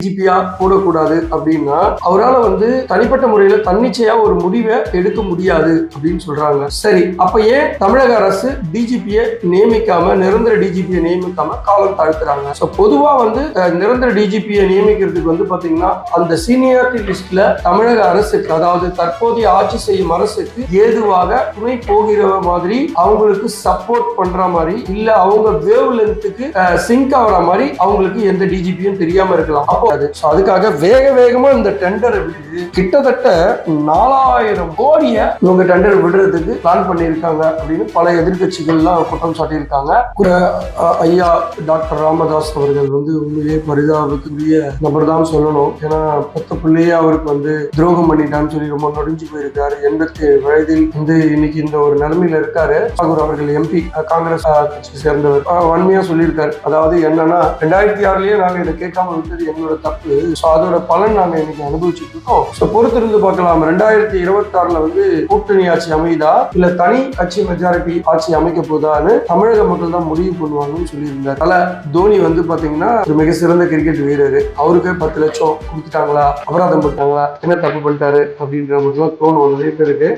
டிஜிபியா போடக்கூடாது அப்படின்னா அவரால் தனிப்பட்ட முறையில தன்னிச்சையா ஒரு முடிவை எடுக்க முடியாது அப்படின்னு சொல்றாங்க. சரி, அப்ப ஏன் தமிழக அரசு டிஜிபியை நியமிக்காம நிரந்தர டிஜிபியை நியமிக்காம காலம் தாழ்த்துறாங்க? பொதுவா நிரந்தர டிஜிபியை நியமிக்கிறதுக்கு பாத்தீங்கன்னா அந்த சீனியாரிட்டி லிஸ்ட்ல தமிழக அரசுக்கு, அதாவது தற்போதைய ஆட்சி செய்யும் அரசுக்கு ஏதுவாக துணை போகிற மாதிரி அவங்களுக்கு சப்போர்ட் பண்ற மாதிரி இல்ல அவங்க வேவ் லென்த்துக்கு சிங்க் ஆகிற மாதிரி அவங்களுக்கு எந்த டிஜிபியும் தெரியாம இருக்கலாம். அப்போ அதுக்காக வேகமா இந்த டெண்டரை விட்டு கிட்டத்தட்ட 4000 கோடியை இவங்க டெண்டர் விடுறதுக்கு பிளான் பண்ணியிருக்காங்க அப்படின்னு பல எதிர்கட்சிகள்லாம் குற்றம் சாட்டியிருக்காங்க. ஐயா டாக்டர் ராமதாஸ் அவர்கள் உண்மையிலேயே பரிதாபத்துக்குரிய நபர் தான் சொல்லணும். ஏன்னா 10 பிள்ளையே அவருக்கு துரோகம் பண்ணிட்டான்னு சொல்லி ரொம்ப நொடிஞ்சு போயிருக்காரு. 87 வயதில் இன்னைக்கு இந்த ஒரு நிலைமையில இருக்காரு. அவர்கள் எம்பி, காங்கிரஸ் கட்சி சேர்ந்தவர், வன்மையா சொல்லியிருக்காரு. அதாவது என்னன்னா 2006லயே நாங்க இதை கேட்காம விட்டது எங்களோட தப்பு. அதோட பலன் நாங்க இன்னைக்கு அனுபவிச்சுட்டு இருக்கோம். பொறுத்திருந்து பார்க்கலாம். 2026ல கூட்டணி ஆட்சி அமைதா இல்ல தனி கட்சி மெஜாரிட்டி ஆட்சி அமைக்க போதான்னு தமிழக மக்கள் தான் முடிவு பண்ணுவாங்கன்னு சொல்லியிருந்தார். அதனால தோனி பாத்தீங்கன்னா ஒரு மிக சிறந்த கிரிக்கெட் வீரர். அவருக்கு 10 லட்சம் கொடுத்துட்டாங்களா, அபராதம் போட்டாங்களா, என்ன தப்பு பண்ணிட்டாரு அப்படின்ற மாதிரி தோணும் நிறைய பேருக்கு.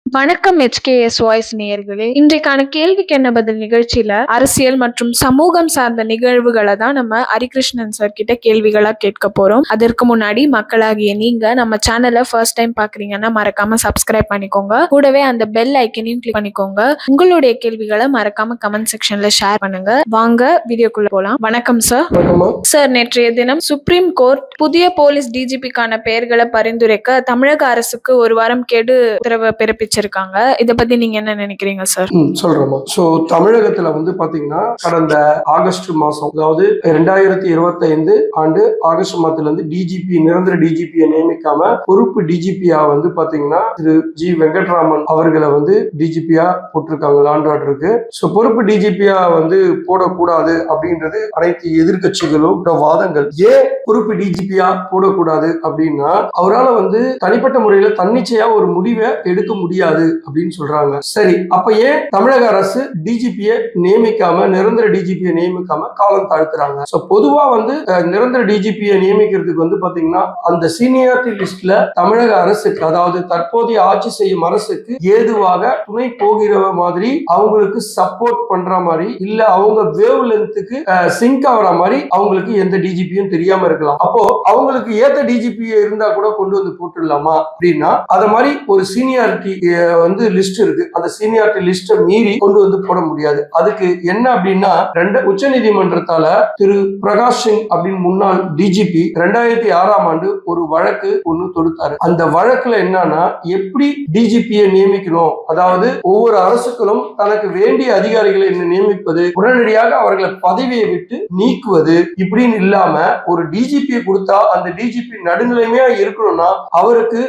வணக்கம் HKS வாய்ஸ் நேயர்களே. இன்றைக்கான கேள்விக்கு என்ன பதில் நிகழ்ச்சியில அரசியல் மற்றும் சமூகம் சார்ந்த நிகழ்வுகளை தான் நம்ம ஹரிகிருஷ்ணன் சார் கிட்ட கேள்விகளா கேட்க போறோம். அதற்கு முன்னாடி மக்களாகிய நீங்க நம்ம சேனலை ஃபர்ஸ்ட் டைம் பாக்குறீங்கன்னா மறக்காம சப்ஸ்கிரைப் பண்ணிக்கோங்க. கூடவே அந்த பெல் ஐக்கனையும் கிளிக் பண்ணிக்கோங்க. உங்களுடைய கேள்விகளை மறக்காம கமெண்ட் செக்ஷன்ல ஷேர் பண்ணுங்க. வாங்க வீடியோக்குள்ள போலாம். வணக்கம் சார். சார், நேற்றைய தினம் சுப்ரீம் கோர்ட் புதிய போலீஸ் டிஜிபிக்கான பெயர்களை பரிந்துரைக்க தமிழக அரசுக்கு ஒரு வாரம் கெடு உத்தரவு பிறப்பிச்சிருக்காங்க. இத பத்தி நீங்க என்ன நினைக்கிறீங்க சார்? சொல்றோமா. தமிழகத்துல பாத்தீங்கன்னா கடந்த ஆகஸ்ட் மாசம், அதாவது 2025 ஆண்டு ஆகஸ்ட் மாதத்துல டிஜிபி, நிரந்தர டிஜிபியை நியமிக்காம பொறுப்பு டிஜிபியா பாத்தீங்கன்னா திரு ஜி வெங்கட்ராமன் அவர்களை டிஜிபியா போட்டிருக்காங்க லா அண்ட் ஆர்டருக்கு. பொறுப்பு டிஜிபியா போடக்கூடாது அப்படின்றது அனைத்து எதிர்கட்சிகளும் வாதங்கள். ஏன் பொறுப்பு டிஜிபியா போடக்கூடாது அப்படின்னா அவரால் தனிப்பட்ட முறையில தன்னிச்சையா ஒரு முடிவை எடுக்க முடியாது அப்படின்னு சொல்றாங்க. சரி, அப்ப ஏன் தமிழக அரசு டிஜிபியை நியமிக்காம நிரந்தர டிஜிபியை நியமிக்காம காலம் தாழ்த்துறாங்க? பொதுவா நிரந்தர டிஜிபியை நியமிக்கிறதுக்கு பாத்தீங்கன்னா அந்த சீனியாரிட்டி லிஸ்ட்ல தமிழக அரசுக்கு, அதாவது தற்போதைய ஆட்சி செய்யும் அரசுக்கு ஏதுவாக துணை போகிற மாதிரி அவங்களுக்கு சப்போர்ட் பண்ற மாதிரி இல்ல அவங்க வேவ் லென்த்துக்கு சிங்க் ஆகிற மாதிரி அவங்களுக்கு எந்த டிஜிபியும் தெரியாம இருக்கலாம். அப்போ அவங்களுக்கு ஏத்த டிஜிபி இருந்தா கூட கொண்டு போட்டுடலாமா அப்படின்னா அத மாதிரி ஒரு சீனியாரிட்டி லிஸ்ட் இருக்கு. அந்த சீனியாரிட்டி லிஸ்ட மீறி கொண்டு போட முடியாது. அதுக்கு என்ன அப்படின்னா உச்ச நீதிமன்றத்தால திரு பிரகாஷ் சிங் அப்படின்னு முன்னாள் டிஜிபி 2006ஆம் ஆண்டு ஒரு வழக்கு ஒண்ணு தொடுத்தாரு. அந்த வழக்குல என்னன்னா எப்படி டிஜிபியை நியமிக்கணும், அதாவது ஒவ்வொரு அரசுகளும் தனக்கு வேண்டிய அதிகாரிகளை நியமிப்பது, உடனடியாக அவர்களை பதவியை விட்டு நீக்குவது, இப்படின்னு இல்லாம ஒரு டிஜிபியை கொடுத்தா அந்த டிஜிபி நடுநிலைமையா இருக்கணும்னா அவருக்கு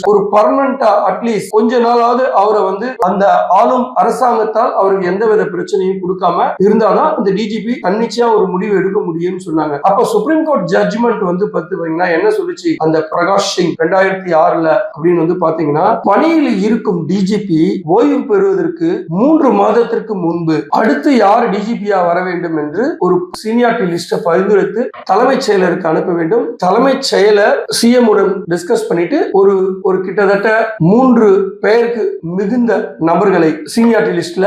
ஒரு பர்மனண்டா அட்லீஸ்ட் கொஞ்ச நாளாவது அவரை அந்த ஆளும் அரசாங்கத்தால் அவருக்கு எந்தவித பிரச்சனையும் கொடுக்காம இருந்தாதான் அந்த டிஜிபி தன்னிச்சையா ஒரு முடிவு எடுக்க முடியும்னு சொன்னாங்க. அப்ப சுப்ரீம் கோர்ட் ஜட்ஜ்மெண்ட் பாத்தீங்கன்னா என்ன சொல்லுச்சு? அந்த பிரகாஷ் சிங் 2006ல அப்படின்னு பாத்தீங்கன்னா பணியில் இருக்கும் டிஜிபி ஓய்வு பெறுவதற்கு 3 மாதத்திற்கு முன்பு அடுத்து யார் டிஜிபியா வர வேண்டும் என்று ஒரு சீனியாரிட்டி லிஸ்ட பரிந்துரைத்து தலைமைச் செயலருக்கு அனுப்ப வேண்டும். தலைமைச் செயலர் சிஎம் உடன் டிஸ்கஸ் பண்ணிட்டு ஒரு கிட்டத்தட்ட 3 பெயருக்கு மிகுந்த நபர்களை சீனியாரிட்டி லிஸ்ட்ல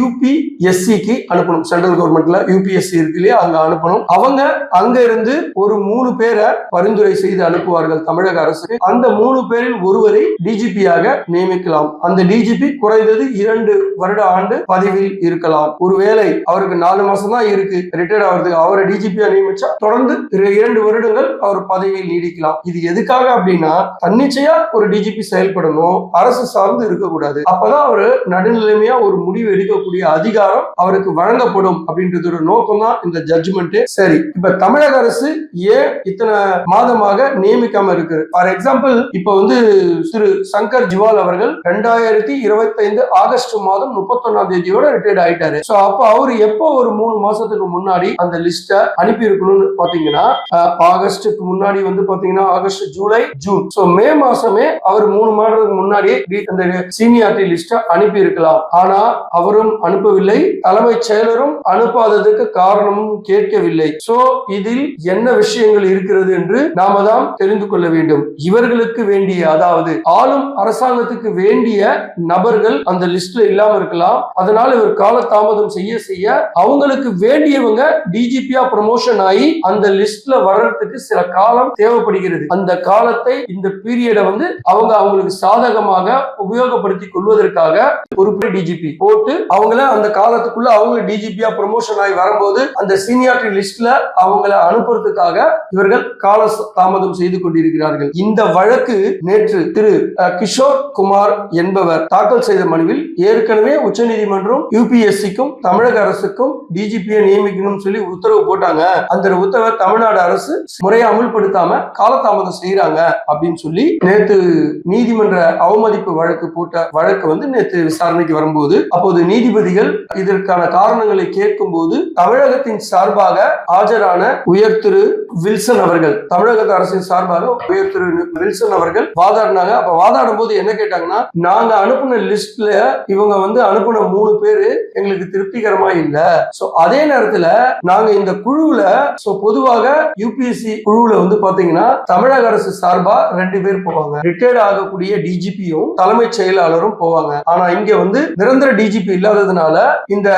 UPSCக்கு அனுப்பணும். சென்ட்ரல் கவர்மெண்ட்ல UPSC இருக்கு இல்லையா, அங்க அனுப்பணும். அவங்க அங்க இருந்து ஒரு 3 பேரை பரிந்துரை செய்து அனுப்புவார்கள் தமிழக அரசுக்கு. அந்த 3 பேரில் ஒருவரை டிஜிபியாக நியமிக்கலாம். அந்த டிஜிபி குறைந்தது 2 வருட ஆண்டு பதவியில் இருக்கலாம். ஒருவேளை அவருக்கு 4 மாசம் தான் இருக்கு ரிட்டையர்ட் ஆகிறதுக்கு, அவரை டிஜிபியா நியமிச்சா தொடர்ந்து 2 வருடங்கள் அவர் பதவியில் நீடிக்கலாம். இது எதுக்காக அப்படின்னா தன்னிச்சையா ஒரு டிஜிபி செயல்படணும், அரசு சார்ந்து இருக்கக்கூடாது. அப்பதான் அவரு நடுநிலைமையா ஒரு முடிவு எடுக்கக்கூடிய அதிகாரம் அவருக்கு வழங்கப்படும் அப்படின்றதோட நோக்கம் தான் இந்த ஜட்ஜ்மெண்ட். சரி, இப்ப தமிழக அரசு ஏன் இத்தனை மாதமாக நியமிக்காம இருக்கு? ஃபார் எக்ஸாம்பிள், இப்ப வந்து திரு சங்கர் ஜிவால் அவர்கள் 2025 ஆகஸ்ட் மாதம் 31ஆம் தேதியோட ரிட்டையர்ட் ஆயிட்டாரு. சோ அப்ப அவரு எப்போ ஒரு 3 மாசத்துக்கு முன்னாடி அந்த லிஸ்ட அனுப்பி இருக்கணும்னு பாத்தீங்கன்னா, ஆகஸ்டுக்கு முன்னாடி வந்து பாத்தீங்கன்னா ஆகஸ்ட், ஜூலை, ஜூன். சோ மே மாசமே அவர் 3 மாதத்துக்கு முன்னாடியே அந்த சீனியாரிட்டி லிஸ்ட அனுப்பி இருக்கலாம். ஆனா அவரும் அனுப்பவில்லை, தலைமைச் செயலரும் அனுப்பாததுக்கு காரணமும் கேட்கவில்லை. சோ இதில் என்ன விஷயங்கள் இருக்கிறது என்று நாம தான் தெரிந்து கொள்ள வேண்டும். இவர்களுக்கு வேண்டிய, அதாவது ஆளும் அரசாங்கத்துக்கு வேண்டிய நபர்கள் அந்த லிஸ்ட்ல இல்லாம இருக்கலாம். அதனால இவர் காலதாமதம் செய்ய செய்ய அவங்களுக்கு வேண்டியவங்க டிஜிபியா ப்ரமோஷன் ஆகி அந்த லிஸ்ட்ல வர்றதுக்கு சில காலம் தேவைப்படுகிறது. அந்த காலத்தை, இந்த பீரியட வந்து அவங்களுக்கு சாதகமாக உபயோகப்படுத்திக் கொள்வதற்காக ஒரு டிஜிபி போட்டு அவங்கள அந்த காலத்துக்குள்ள அவங்க டிஜிபியா ப்ரமோஷன் ஆகி வரும்போது அந்த சீனியாரிட்டி லிஸ்ட்ல அவங்கள அனுப்புறதுக்காக இவர்கள் கால தாமதம் செய்து கொண்டிருக்கிறார்கள். இந்த வழக்கு நேற்று திரு கிஷோர் குமார் என்பவர் தாக்கல் செய்த மனுவில் ஏற்கனவே உச்சநீதிமன்றம் யுபிஎஸ்சிக்கும் தமிழக அரசுக்கும் டிஜிபியை நியமிக்கணும்னு சொல்லி உத்தரவு போட்டாங்க. அந்த உத்தரவை தமிழ்நாடு அரசு முறையை அமுல்படுத்தாம காலதாமதம் செய்யறாங்க அப்படின்னு சொல்லி நேற்று நீதிமன்ற அவமதிப்பு வழக்கு போட்ட வழக்கு வந்து நேற்று விசாரணைக்கு வரும்போது, அப்போது நீதிபதிகள் இதற்கான காரணங்களை கேட்கும் போது தமிழகத்தின் சார்பாக ஆஜரான உயர் திரு வில்சன் அவர்கள், தமிழக அரசின் சார்பாக உயர் திரு வில்சன் அவர்கள் வாதாடினாங்க. அப்ப வாதாடும் போது என்ன கேட்டாங்கன்னா, நாங்க அனுப்புன லிஸ்ட்ல இவங்க வந்து அனுப்புன 3 பேரு எங்களுக்கு திருப்திகரமா இல்ல. சோ அதே நேரத்துல நாங்க இந்த குழுவுல, சோ பொதுவாக யூபிஎஸ்சி குழுவுல வந்து பாத்தீங்கன்னா தமிழக அரசு சார்பா 2 பேர் போவாங்க. ரிட்டையர்ட் ஆகக்கூடிய டிஜிபியும் தலைமைச் செயலாளரும் போவாங்க. ஆனா இங்க வந்து நிரந்தர டிஜிபி இல்லாததுனால இந்த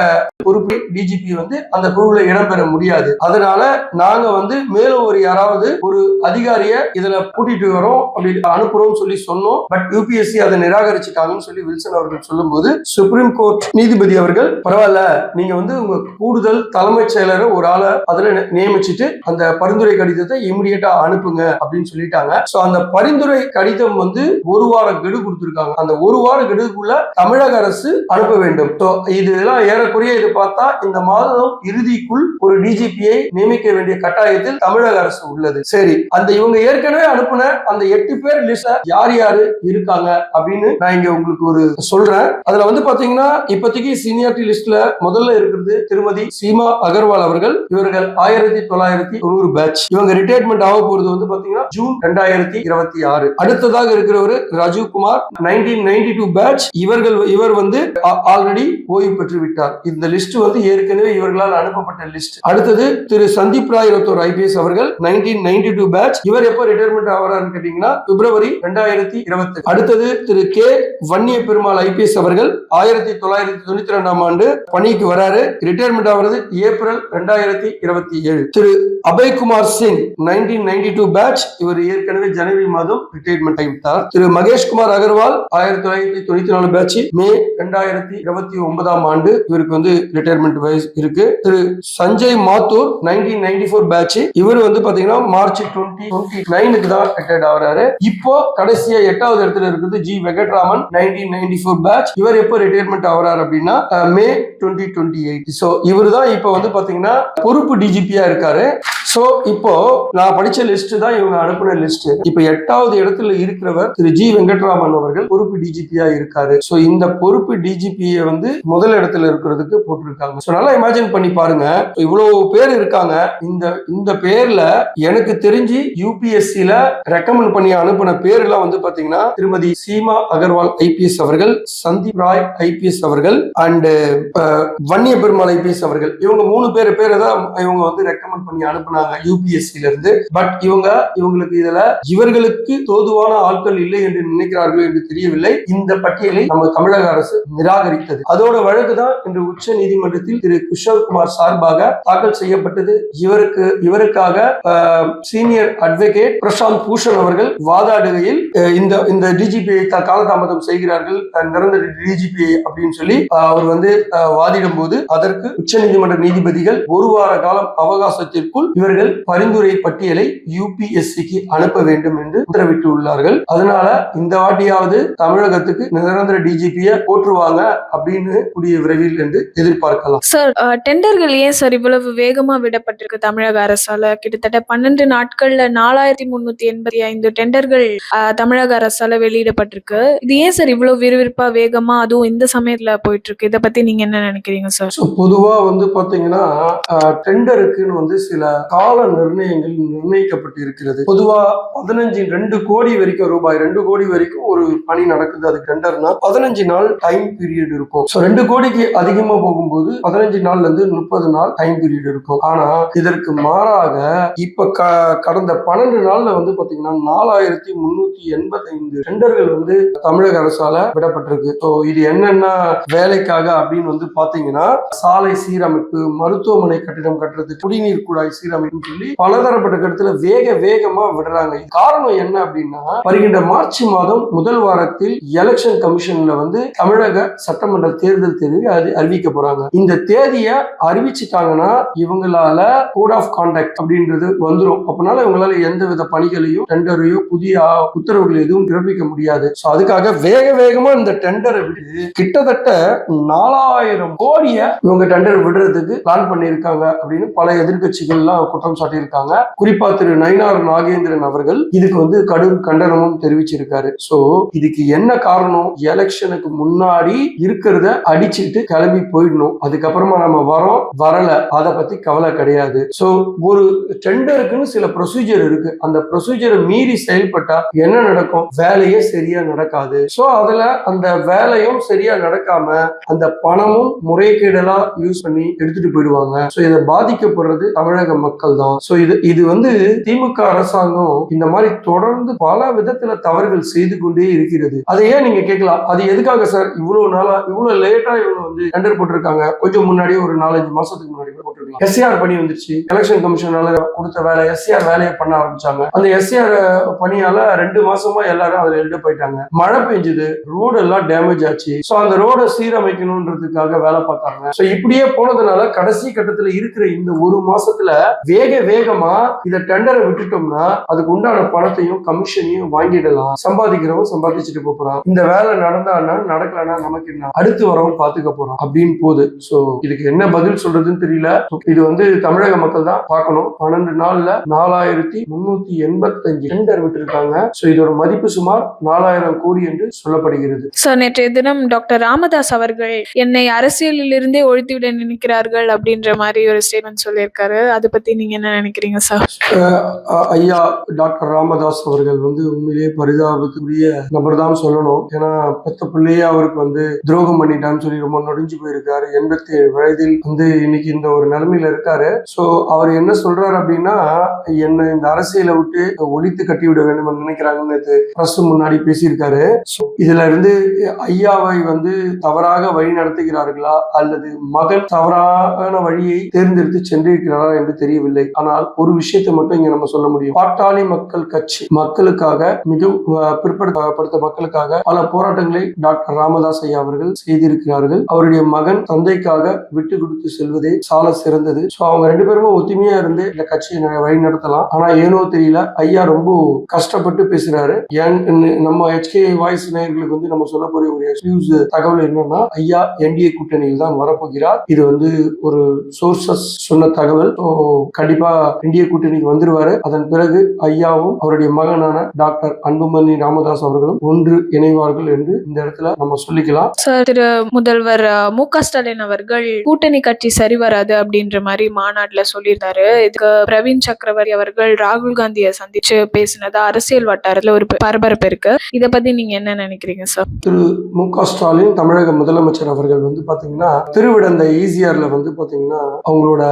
பொறுப்பு டிஜிபி வந்து அந்த குழுவுல இடம்பெற முடியாது. அதனால நாங்க வந்து மேலும் யாராவது ஒரு அதிகாரிய இதுல கூட்டிட்டு வரோம், அப்படி அனுப்புறோம் சொல்லி சொன்னோம். பட் யூபிஎஸ்சி அதை நிராகரிச்சுட்டாங்கன்னு சொல்லி வில்சன் அவர்கள் சொல்லும்போது சுப்ரீம் கோர்ட் நீதிபதி அவர்கள், பரவாயில்ல, நீங்க வந்து உங்க கூடுதல் தலைமைச் செயலரை ஒரு ஆளை அதுல நியமிச்சுட்டு அந்த பரிந்துரை கடிதத்தை இமிடியேட்டா அனுப்புங்க அப்படின்னு சொல்லிட்டாங்க. சோ அந்த பரிந்துரை கடிதம் வந்து 1 வார கெடு கொடுத்திருக்காங்க. அந்த 1 வார கெடுக்குள்ள தமிழக அரசு அனுப்ப வேண்டும். இதெல்லாம் ஏறக்குறைய இது பார்த்தா இந்த மாதம் இறுதிக்குள் ஒரு டிஜிபியை நியமிக்க வேண்டிய கட்டாயத்தில் தமிழக அரசு உள்ளது. சரி, அந்த இவங்க ஏற்கனவே அனுப்புன அந்த 8 பேர் லிஸ்ட்ல யார் யாரு இருக்காங்க அப்படின்னு நான் இங்க உங்களுக்கு ஒரு சொல்றேன். அதுல வந்து பாத்தீங்கன்னா இப்போதைக்கு சீனியாரிட்டி லிஸ்ட்ல முதல்ல இருக்கிறது திருமதி சீமா அகர்வால் அவர்கள். இவர்கள் 1990 பேட்ச். இவங்க ரிட்டையர்மெண்ட் ஆக போறது வந்து பாத்தீங்கன்னா ஜூன் 2026. அடுத்ததாக இருக்கிறவர் ராஜீவ் குமார் 1992 பேட்ச். இவர் வந்து ஆல்ரெடி ஓய்வு பெற்று விட்டார். இந்த லிஸ்ட் வந்து ஏற்கனவே இவர்களால் அனுப்பப்பட்ட லிஸ்ட். அடுத்தது திரு சந்தீப் ராய் ரத்தோர் ஐபிஎஸ் அவர்கள் 1992 பேட்ச். இவர் எப்போ ரிட்டையர்மெண்ட் ஆகிறாருன்னு கேட்டீங்கன்னா பிப்ரவரி 2020. அடுத்தது திரு கே வன்னிய பெருமாள் ஐபிஎஸ் அவர்கள் 1992ஆம் ஆண்டு பணிக்கு வராரு. ரிட்டையர்மெண்ட் ஆகிறது ஏப்ரல் 2027. திரு அபய்குமார் சிங் 1992 பேட்ச். இவர் ஏற்கனவே ஜனவரி மாதம் ரிட்டையர்மெண்ட் ஆகிவிட்டார். திரு மகேஷ்குமார் அகர்வால் 1994 பேட்ச். மே 2029ஆம் ஆண்டு இவருக்கு வந்து ரிட்டையர்மெண்ட் வயசு இருக்கு. திரு சஞ்சய் மாத்தூர் 1994 பேட்ச். இவர் வந்து பாத்தீங்கன்னா மார்ச் 2029க்கு தான் ரிட்டையர்ட் ஆகிறாரு. இப்போ கடைசியா 8வது இடத்துல இருக்குது ஜி வெங்கட்ராமன் 1994 பேட்ச். இவர் எப்போ ரிட்டையர்மெண்ட் ஆகிறார் அப்படின்னா மே 2028. சோ இவர் தான் இப்போ வந்து பாத்தீங்கன்னா பொறுப்பு டிஜிபியா இருக்காரு. சோ இப்போ நான் படிச்ச லிஸ்ட் தான் இவங்க அனுப்புன லிஸ்ட். இப்போ 8வது இடத்துல இருக்கிறவர் திரு ஜி வெங்கட்ராமன் அவர்கள் பொறுப்பு டிஜிபியா இருக்காரு. சோ இந்த பொறுப்பு டிஜிபியை வந்து முதல் இடத்துல இருக்கிறதுக்கு போட்டிருக்காங்க. சோ நல்லா இமேஜின் பண்ணி பாருங்க, இவ்வளவு பேர் இருக்காங்க. இந்த பேர்ல எனக்கு தெரிஞ்சு யூபிஎஸ்சில ரெக்கமெண்ட் பண்ணி அனுப்பின பேர் எல்லாம் வந்து பாத்தீங்கன்னா திருமதி சீமா அகர்வால் ஐபிஎஸ் அவர்கள், சந்தீப் ராய் ஐபிஎஸ் அவர்கள் அண்ட் வன்னிய பெருமாள் ஐபிஎஸ் அவர்கள். இவங்க 3 பேரை தான் இவங்க வந்து ரெக்கமெண்ட் பண்ணி அனுப்பினாங்க யூபிஎஸ்சில இருந்து. பட் இவங்களுக்கு இதுல இவர்களுக்கு தோதுவான ஆட்கள் இல்லை என்று நினைக்கிறார்கள் என்று தெரியவில்லை. இந்த பட்டியலை நம்ம தமிழக அரசு நிராகரித்தது. அதோட வழக்கு தான் இன்று உச்ச நீதிமன்றத்தில் திரு கிஷோர் குமார் சார்பாக தாக்கல் செய்யப்பட்டது. இவருக்காக சீனியர் அட்வொகேட் பிரசாந்த் பூஷன் அவர்கள் வாதாடுகையில் இந்த டிஜிபியை காலதாமதம் செய்கிறார்கள், நிரந்தர டிஜிபி அப்படின்னு சொல்லி அவர் வந்து வாதிடும் போது அதற்கு உச்ச நீதிமன்ற நீதிபதிகள் 1 வார காலம் அவகாசத்திற்குள் இவர் இவர்கள் பரிந்துரை பட்டியலை யூபிஎஸ்சிக்கு அனுப்ப வேண்டும் என்று உத்தரவிட்டு உள்ளார்கள். அதனால இந்த வாட்டியாவது தமிழகத்துக்கு நிரந்தர டிஜிபியை போற்றுவாங்க அப்படின்னு கூடிய விரைவில் என்று எதிர்பார்க்கலாம். சார், டெண்டர்கள் ஏன் சார் இவ்வளவு வேகமா விடப்பட்டிருக்கு தமிழக அரசால? கிட்டத்தட்ட 12 நாட்கள்ல 4385 டெண்டர்கள் தமிழக அரசால வெளியிடப்பட்டிருக்கு. இது ஏன் சார் இவ்வளவு விறுவிறுப்பா வேகமா அதுவும் இந்த சமயத்துல போயிட்டு இருக்கு? இதை பத்தி நீங்க என்ன நினைக்கிறீங்க சார்? பொதுவா பாத்தீங்கன்னா டெண்டருக்குன்னு சில கால நிர்ணயங்கள் நிர்ணயிக்கப்பட்டு இருக்கிறது. பொதுவா 2 கோடி வரைக்கும் ரூபாய் 2 கோடி வரைக்கும் ஒரு பணி நடக்குது. அது டெண்டர்னா 15 நாள் டைம் பீரியட் இருக்கும். 2 கோடிக்கு அதிகமா போகும்போது 15 நாள்ல இருந்து 30 நாள் டைம் பீரியட் இருக்கும். ஆனா இதற்கு மாறாக இப்ப கடந்த 12 நாள்ல பாத்தீங்கன்னா 4385 டெண்டர்கள் தமிழக அரசால விடப்பட்டிருக்கு. இது என்னென்ன வேலைக்காக அப்படின்னு பாத்தீங்கன்னா சாலை சீரமைப்பு, மருத்துவமனை கட்டிடம் கட்டுறது, குடிநீர் குழாய் சீரமைப்புன்னு சொல்லி பலதரப்பட்ட கட்டத்துல வேகமா விடுறாங்க. காரணம் என்ன அப்படின்னா, வருகின்ற மார்ச் மாதம் முதல் வாரத்தில் எலெக்ஷன் கமிஷன்ல தமிழக சட்டமன்ற தேர்தல் தேதி அறிவிக்க போறாங்க. இந்த தேதியை அறிவிச்சுட்டாங்கன்னா இவங்களால கோட் ஆஃப் கான்டாக்ட் அப்படின்றது வந்துடும். அப்பனால இவங்களால எந்தவித பணிகளையும் டெண்டரையோ புதிய உத்தரவுகள் எதுவும் பிறப்பிக்க முடியாது. அதுக்காக வேகமா இந்த டெண்டரை விட்டு கிட்டத்தட்ட 4000 கோடியை இவங்க டெண்டர் விடுறதுக்கு பிளான் பண்ணியிருக்காங்க அப்படின்னு பல எதிர்கட்சிகள் எல்லாம் குற்றம் சாட்டியிருக்காங்க. குறிப்பா திரு நயினார் நாகேந்திரன் அவர்கள் இதுக்கு கடும் கண்டனமும் தெரிவிச்சிருக்காரு. இதுக்கு என்ன காரணம்? எலெக்ஷனுக்கு முன்னாடி இருக்கிறத அடிச்சுட்டு கிளம்பி போயிடணும். அதுக்கப்புறமா நம்ம வரல அதை பத்தி கவலை கிடையாது. ஒரு டெண்டருக்குன்னு சில ப்ரொசீஜர் இருக்கு. அந்த ப்ரொசீஜரை மீறி செயல்பட்டா என்ன நடக்கும்? வேலையே சரியா நடக்காது. அதுல அந்த வேலையும் சரியா நடக்காம அந்த பணமும் முறைகேடலா யூஸ் பண்ணி எடுத்துட்டு போயிடுவாங்க. இதை பாதிக்கப்படுறது தமிழக மக்கள் தான். இது திமுக அரசாங்கம் இந்த மாதிரி தொடர்ந்து பல விதத்துல தவறுகள் செய்து கொண்டே இருக்கிறது. அதை ஏன் நீங்க கேட்கலாம், அது எதுக்காக சார் இவ்வளவு நாளா இவ்வளவு லேட்டா இவங்க டெண்டர் போட்டிருக்காங்க? கொஞ்சம் முன்னாடியே ஒரு 4-5 மாசத்துக்கு முன்னாடி போட்டிருக்கலாம். எஸ்ஏஆர் பணி வந்துருச்சு. எலெக்ஷன் கமிஷனால கொடுத்த வேலை எஸ்ஏஆர் வேலையை பண்ண ஆரம்பிச்சாங்க. அந்த எஸ்ஏஆர் பணியால 2 மாசமா எல்லாரும் அதுல எழுத போயிட்டாங்க. மழை பெஞ்சது, ரோடு எல்லாம் டேமேஜ் ஆச்சு. அந்த ரோட சீரமைக்கணும்ன்றதுக்காக வேலை பார்த்தாங்க. இப்படியே போனதுனால கடைசி கட்டத்துல இருக்கிற இந்த ஒரு மாசத்துல வேகமா இத டெண்டரை விட்டுட்டோம்னா அதுக்கு உண்டான பணத்தையும் கமிஷனையும் வாங்கிடலாம். சம்பாதிக்கிறவங்க சம்பாதிச்சுட்டு போறான். இந்த வேலை நடந்தான்னா நடக்கலன்னா நமக்கு என்ன, அடுத்து வரவும் பாத்துக்க போறோம் அப்படின்னு போகுது. இதுக்கு என்ன பதில் சொல்றதுன்னு தெரியல. இது தமிழக மக்கள் தான் பார்க்கணும். 12 நாள்ல 4385 டெண்டர் விட்டுருக்காங்க. இதோட மதிப்பு சுமார் 4000 கோடி என்று சொல்லப்படுகிறது. சார், நேற்றைய தினம் டாக்டர் ராமதாஸ் அவர்கள் என்னை அரசியலில் இருந்தே ஒழித்துவிட நினைக்கிறார்கள் அப்படின்ற மாதிரி ஒரு ஸ்டேட்மெண்ட் சொல்லியிருக்காரு. அதை பத்தி நீங்க என்ன நினைக்கிறீங்க சார்? ஐயா டாக்டர் ராமதாஸ் அவர்கள் உண்மையிலேயே பரிதாபத்துக்குரிய நபர் தான் சொல்லணும். ஏன்னா பெத்த பிள்ளையே அவருக்கு துரோகம் பண்ணிட்டான்னு சொல்லி ரொம்ப நொடிஞ்சு போயிருக்காரு. 87 வயதில் இன்னைக்கு இந்த ஒரு நிலைமையில இருக்காரு. அவர் என்ன சொல்றாரு அப்படின்னா, என்ன இந்த அரசியலை விட்டு ஒழித்து கட்டி விட வேண்டும் நினைக்கிறாங்கன்னு பிரஸ் முன்னாடி பேசியிருக்காரு. இதுல இருந்து ஐயாவை தவறாக வழி நடத்துகிறார்களா அல்லது மகன் தவறான வழியை தேர்ந்தெடுத்து சென்றிருக்கிறாரா என்று தெரியவில்லை. ஆனால் ஒரு விஷயத்தை மட்டும் இங்க நம்ம சொல்ல முடியும். பாட்டாளி மக்கள் கட்சி மக்களுக்காக, மிகவும் பிற்படுத்த மக்களுக்காக பல போராட்டங்களை டாக்டர் ராமதாஸ் ஐயா அவர்கள் செய்திருக்கிறார்கள். அவருடைய மகன் தந்தைக்காக விட்டு கொடுத்து செல்வதே சால சிறந்தது. அவங்க 2 பேருமே ஒத்துமையா இருந்து இந்த கட்சியை வழி நடத்தலாம். ஆனா ஏனோ தெரியல, ஐயா ரொம்ப கஷ்டப்பட்டு பேசுறாரு. நம்ம HK வாய்ஸ் நேயர்களுக்கு நம்ம சொல்ல போற ஒரு எக்ஸ்க்ளூசிவ் தகவல் என்னன்னா, ஐயா என்டிஏ கூட்டணியில் தான் வரப்போகிறார். இது ஒரு சோர்சஸ் சொன்ன தகவல். கண்டிப்பா என்டிஏ கூட்டணிக்கு வந்துருவாரு. அதன் பிறகு ஐயாவும் அவருடைய மகனான டாக்டர் அன்புமணி ராமதாஸ் அவர்களும் ஒன்று இணைவார்கள் என்று இந்த இடத்துல நம்ம சொல்லிக்கலாம். சார், திரு முதல்வர் மு.க. ஸ்டாலின் அவர்கள் கூட்டணி கட்சி சரி வராது அப்படின்ற மாதிரி மாநாட்டுல சொல்லியிருந்தாரு. இதுக்கு பிரவீன் சக்கரவர்த்தி அவர்கள் ராகுல் காந்தியை சந்திச்சு பேசினதா அரசியல் வட்டாரத்துல ஒரு பரபரப்பு இருக்கு. இதை பத்தி நீங்க என்ன நினைக்கிறீங்க சார்? திரு மு.க. ஸ்டாலின் தமிழக முதலமைச்சர் அவர்கள் பாத்தீங்கன்னா திருவிடந்த ஈசிஆர்ல பாத்தீங்கன்னா அவங்களோட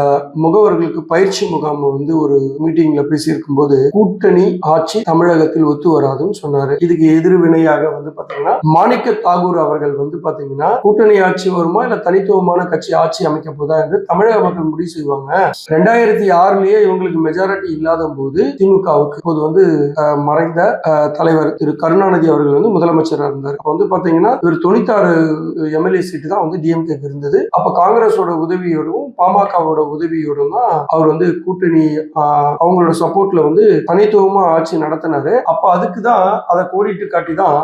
முகவர்களுக்கு பயிற்சி முகாம் ஒரு மீட்டிங்ல பேசியிருக்கும் போது கூட்டணி ஆட்சி தமிழகத்தில் ஒத்து வராதுன்னு சொன்னாரு. இதுக்கு எதிர்வினையாக பாத்தீங்கன்னா மாணிக்க தாகூர் அவர்கள் பாத்தீங்கன்னா கூட்டணி ஆட்சி வருமா இல்ல தனித்துவமான கட்சி ஆட்சி அமைக்க போதா என்று தமிழக மக்கள் முடிவு செய்வாங்க. 2006லயே இவங்களுக்கு மெஜாரிட்டி இல்லாத போது திமுகவுக்கு இப்போது மறைந்த தலைவர் திரு கருணாநிதி அவர்கள் முதலமைச்சராக இருந்தார். பாத்தீங்கன்னா இவர் 96 எம்எல்ஏ சீட்டு தான் டிஎம்கே இருந்தது. அப்ப காங்கிரஸோட உதவியோடும் பாமகவோட உதவியோடும் தான் அவர் வந்து கூட்டணி அவங்களோட சப்போர்ட்ல வந்து தனித்துவமா ஆட்சி நடத்தினாரு. அப்ப அதுக்குதான் அதை கோடிட்டு காட்டிதான்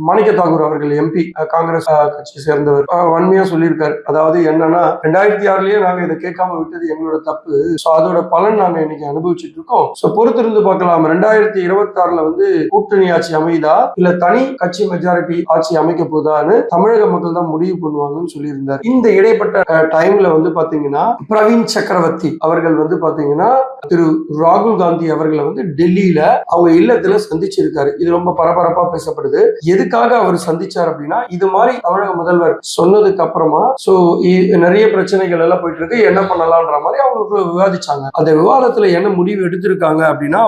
மாணிக்க தாகூர் அவர்கள் எம்பி காங்கிரஸ் கட்சி சேர்ந்தவர் வன்மையா சொல்லியிருக்காரு. அதாவது என்னன்னா 2006லயே நாங்க இதை கேட்காம விட்டது எங்களோட தப்பு. சோ அதோட பலன் நாங்க இன்னைக்கு அனுபவிச்சுட்டு இருக்கோம். சோ பொறுத்திருந்து பார்க்கலாம் 2026ல வந்து கூட்டணி ஆட்சி அமைதா இல்ல தனி கட்சி மெஜாரிட்டி ஆட்சி அமைக்க போதான்னு தமிழக மக்கள் தான் முடிவு பண்ணுவாங்கன்னு சொல்லியிருந்தார். இந்த இடைப்பட்ட டைம்ல வந்து பாத்தீங்கன்னா பிரவீன் சக்கரவர்த்தி அவர்கள் வந்து பாத்தீங்கன்னா திரு ராகுல் காந்தி அவர்களை வந்து டெல்லியில அவங்க இல்லத்துல சந்திச்சிருக்காரு. இது ரொம்ப பரபரப்பா பேசப்படுது. எதுக்காக அவர் சந்திச்சார் அப்படின்னா இது மாதிரி தமிழக முதல்வர் சொன்னதுக்கு அப்புறமா சோ நிறைய பிரச்சனைகள் எல்லாம் போயிட்டு இருக்கு, என்ன பண்ணலாம்ன்ற மாதிரி அவங்களுக்கு விவாதிச்சாங்க. அந்த விவாதத்துல என்ன முடிவு எடுத்திருக்காங்க அப்படின்னா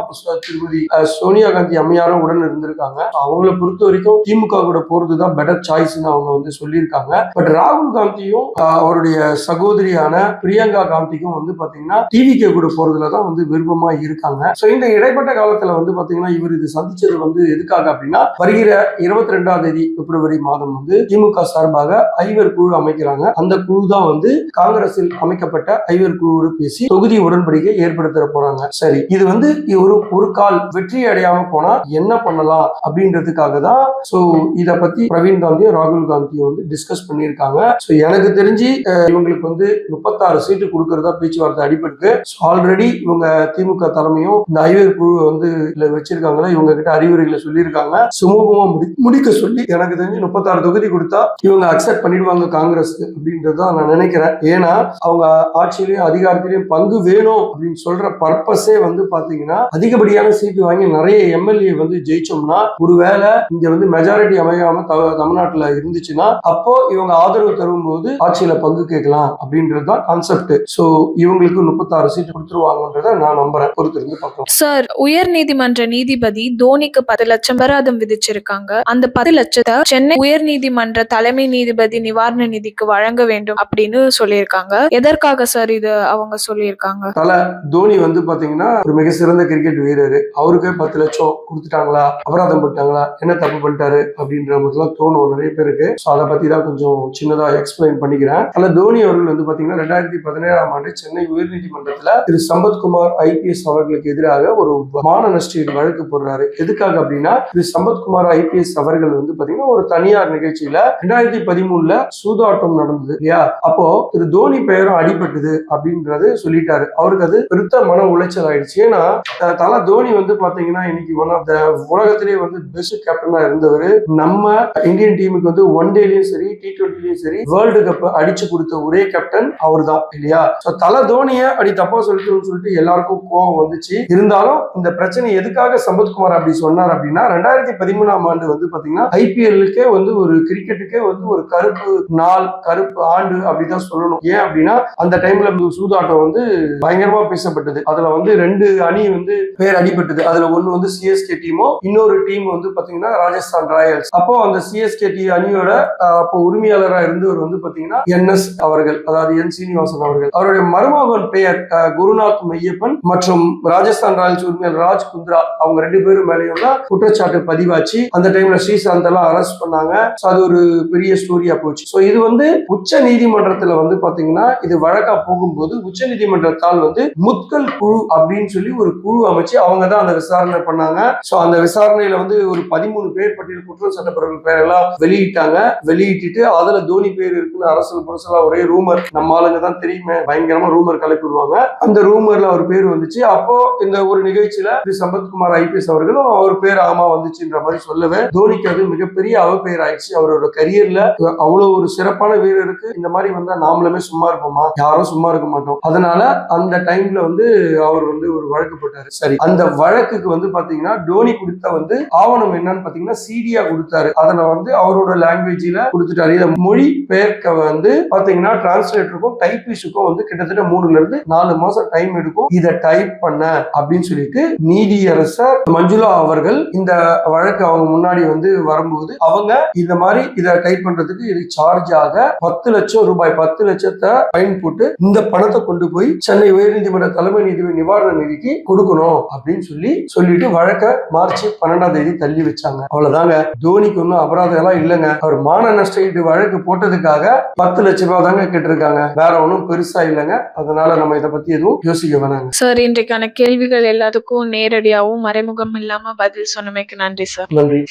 திருமதி சோனியா காந்தி அம்மையாரும் உடன் இருந்திருக்காங்க. அவங்கள பொறுத்த வரைக்கும் திமுக கூட போறதுதான் பெட்டர் சாய்ஸ்னு அவங்க வந்து சொல்லியிருக்காங்க. பட் ராகுல் காந்தியும் அவருடைய சகோதரியான பிரியங்கா காந்திக்கும் வந்து பாத்தீங்கன்னா டிவிகே கூட போறதுலதான் வந்து விருப்பமா இருக்காங்க. சோ இந்த இடைப்பட்ட காலத்துல வந்து பாத்தீங்கன்னா இவர் இது சந்திச்சது வந்து எதுக்காக அப்படின்னா வருகிற 22ஆம் தேதி பிப்ரவரி மாதம் வந்து திமுக சார்பாக ஐவர் குழு அமைக்கிறாங்க. அந்த குழு தான் வந்து காங்கிரஸில் அமைக்கப்பட்ட ஐவர் குழுவோடு பேசி தொகுதி உடன்படிக்கை ஏற்படுத்த போறாங்க. சரி, இது வந்து ஒரு கால் வெற்றி அடையாம போனா என்ன பண்ணலாம் அப்படின்றதுக்காக தான் சோ இத பத்தி பிரவீன் காந்தியும் ராகுல் காந்தியும் வந்து டிஸ்கஸ் பண்ணியிருக்காங்க. சோ எனக்கு தெரிஞ்சு இவங்களுக்கு வந்து 36 சீட்டு கொடுக்கறதா பேச்சுவார்த்தை அடிபட்டு ஆல்ரெடி இவங்க திமுக தலைமையும் இந்த ஐவர் குழு வந்து வச்சிருக்காங்களா இவங்க கிட்ட அறிவுரைகளை சொல்லியிருக்காங்க. சுமூகமா முடிக்க சொல்லி எனக்கு தெரிஞ்சு 36 தொகுதி கொடுத்தா இவங்க அக்செப்ட் பண்ணிடுவாங்க காங்கிரஸ் அப்படின்றதான் நான் நினைக்கிறேன். ஏன்னா அவங்க ஆட்சியிலையும் அதிகாரத்திலையும் பங்கு வேணும் அப்படின்னு சொல்ற பர்பஸே வந்து பாத்தீங்கன்னா அதிகப்படியான சீட்டு வாங்கி நிறைய எம்எல்ஏ வந்து ஜெயிச்சோம்னா ஒருவேளை இங்க வந்து மெஜாரிட்டி அமையாம தமிழ்நாட்டுல இருந்துச்சுன்னா அப்போ இவங்க ஆதரவு தரும்போது ஆட்சியில பங்கு கேட்கலாம் அப்படின்றதுதான் கான்செப்ட். சோ இவங்களுக்கு 36 சீட்டு கொடுத்துருவாங்கன்றத நான் நம்புறேன். பொறுத்திருந்து பார்க்கலாம். சார், உயர் நீதிமன்ற நீதிபதி தோனிக்கு 10 லட்சம் அபராதம் விதிச்சிருக்காங்க. அந்த 10 லட்சத்தை சென்னை உயர் நீதிமன்ற தலைமை நீதிபதி நிவாரண நிதிக்கு வழங்க வேண்டும் அப்படின்னு சொல்லியிருக்காங்க. எதற்காக சார் இது அவங்க சொல்லியிருக்காங்க? தோனி வந்து பாத்தீங்கன்னா ஒரு மிக சிறந்த கிரிக்கெட் வீரர். அவருக்கு 10 லட்சம் கொடுத்துட்டாங்களா, அபராதம் போட்டாங்களா, என்ன தப்பு பண்ணிட்டாரு அப்படின்ற மாதிரிலாம் தோணும் நிறைய பேருக்கு. அதை பத்தி தான் கொஞ்சம் சின்னதா எக்ஸ்பிளைன் பண்ணிக்கிறேன். அதுல தோனி அவர்கள் வந்து பாத்தீங்கன்னா 2017ஆம் ஆண்டு சென்னை உயர்நீதிமன்றத்துல திரு சம்பத்குமார் IPS அவர்களுக்கு எதிராக ஒரு மான நஷ்டஈடு வழக்கு போடுறாரு. எதுக்காக அப்படின்னா திரு சம்பத்குமார் IPS அவர்கள் வந்து பாத்தீங்கன்னா ஒரு தனியார் நிகழ்ச்சியில 2013ல சூதாட்டம் நடந்தது இல்லையா, அப்போ திரு தோனி பெயரும் அடிபட்டது அப்படின்றது சொல்லிட்டாரு. அவருக்கு அது பெருத்த மன உளைச்சல் ஆயிடுச்சு. ஏன்னா தல தோனி வந்து பாத்தீங்கன்னா இன்னைக்கு ஒன் ஆஃப் த உலகத்திலேயே வந்து பெஸ்ட் கேப்டனா இருந்தவர். நம்ம இந்தியன் டீமுக்கு வந்து ஒன் டேலயும் சரி T20லயும் சரி வேர்ல்டு கப் அடிச்சு கொடுத்த ஒரே கேப்டன் அவர் தான் இல்லையா. தல தோனிய அப்படி தப்பா சொல்லிட்டு எல்லாருக்கும் கோவம் வந்துச்சு. இருந்தாலும் இந்த பிரச்சனை எதுக்காக சம்பத்குமார் அப்படி சொன்னார் அப்படின்னா 2013ஆம் ஆண்டு வந்து பாத்தீங்கன்னா IPLக்கே வந்து ஒரு கிரிக்கெட்டுக்கே வந்து ஒரு கருப்பு நாள் கருப்பு ஆண்டு அப்படிதான் சொல்லணும். ஏன் அப்படின்னா அந்த டைம்ல சூதாட்டம் வந்து பயங்கரமா பேசப்பட்டது. அதுல வந்து 2 அணி வந்து பேர் அடிபட்டது. அதுல ஒண்ணு வந்து CSK டீமோ இன்னொரு டீம் வந்து பாத்தீங்கன்னா ராஜஸ்தான் ராயல்ஸ். அப்போ அந்த CSK அணியோட அப்போ உரிமையாளராக இருந்தவர் வந்து பாத்தீங்கன்னா NS அவர்கள், அதாவது N சீனிவாசன் அவர்கள். அவருடைய மருமகன் பெயர் குருநாத் மையப்பன் மற்றும் ராஜஸ்தான் ராயல்ஸ் உரிமையாளர் ராஜ் குந்த்ரா. அவங்க 2 பேரும் மேலேயும் தான் குற்றச்சாட்டு பதிவாச்சு. அந்த டைம்ல ஸ்ரீசாந்த் எல்லாம் அரெஸ்ட் பண்ணாங்க. அது ஒரு பெரிய ஸ்டோரியா போச்சு. சோ இது வந்து உச்ச நீதிமன்றத்துல வந்து பாத்தீங்கன்னா இது வழக்கா போகும்போது உச்ச நீதிமன்றத்தால் வந்து முத்கல் குழு அப்படின்னு சொல்லி ஒரு குழு அமைச்சு அவங்க தான் அந்த விசாரணை பண்ணாங்க. சோ அந்த விசாரணையில வந்து ஒரு 13 பேர் பட்டியல் குற்றம் சாட்டப்பட்டவர்கள் பேரெல்லாம் வெளியிட்டாங்க. வெளியிட்டு அதுல தோனி பேர் இருக்குன்னு அரசல் புரசலா ஒரே ரூமர், நம்ம ஆளுங்க தான் தெரியுமே பயங்கரமா ரூமர் கலப்பிடுவாங்க. அந்த ரூமர்ல அவர் பேர் வந்துச்சு. அப்போ இந்த ஒரு நிகழ்ச்சியில சம்பத்குமார் IPS அவர்களும் அவர் பேர் ஆமா வந்துச்சுன்ற மாதிரி சொல்லவே தோனிக்கு அது மிகப்பெரிய அவப்பெயர் ஆயிடுச்சு. அவரோட கரியர்ல அவ்வளவு ஒரு சிறப்பான வீரருக்கு இந்த மாதிரி வந்தா நாமளுமே சும்மா இருப்போமா, யாரும் சும்மா இருக்க மாட்டோம். அதனால அந்த டைம்ல வந்து அவர் வந்து ஒரு வழக்கு போட்டாரு. சரி, அந்த வழக்குக்கு வந்து பாத்தீங்கன்னா தோனி கொடுத்த வந்து ஆவணம் என்னன்னு பாத்தீங்கன்னா CD-யா கொடுத்தாரு. அதனை வந்து அவரோட லாங்குவேஜ்ல கொடுத்துட்டாரு. இதை மொழி பெயர்க்க வந்து பாத்தீங்கன்னா டிரான்ஸ்லேட்டருக்கும் டைப்பிஸ்டுக்கும் வந்து கிட்டத்தட்ட 3ல இருந்து 4 மாசம் டைம் எடுக்கும் இதை டைப் பண்ண அப்படின்னு சொல்லிட்டு நீதியரசர் மஞ்சுளா அவர்கள் இந்த வழக்கு அவங்க முன்னாடி வந்து வரும்போது அவங்க இந்த மாதிரி இதை டைப் பண்றதுக்கு இது சார்ஜ் ஆக 10 லட்சம் ரூபாய் 10 லட்சத்தை ஃபைன் போட்டு இந்த பணத்தை கொண்டு போய் சென்னை உயர்நீதிமன்ற தலைமை நீதிபதி நிவாரண நிதிக்கு கொடுக்கணும் அப்படின்னு சொல்லிட்டு வழக்க மார்ச் 12ஆம் தேதி தள்ளி வச்சாங்க. அவ்வளவுதாங்க. தோனிக்கு ஒன்னும் அபராதம் எல்லாம் இல்லைங்க. அவர் மான நஷ்டஈடு வழக்கு போட்டதுக்காக 10 லட்சம் ரூபாய் தாங்க கேட்டிருக்காங்க. வேற ஒன்றும் பெருசா இல்லைங்க. அதனால நம்ம இதை பத்தி எதுவும் பத்தியும் யோசிக்க வேணாங்க. சார், இன்றைக்கான கேள்விகள் எல்லாத்துக்கும் நேரடியாகவும் மறைமுகம் இல்லாம பதில் சொன்னமைக்கு நன்றி சார். நன்றி.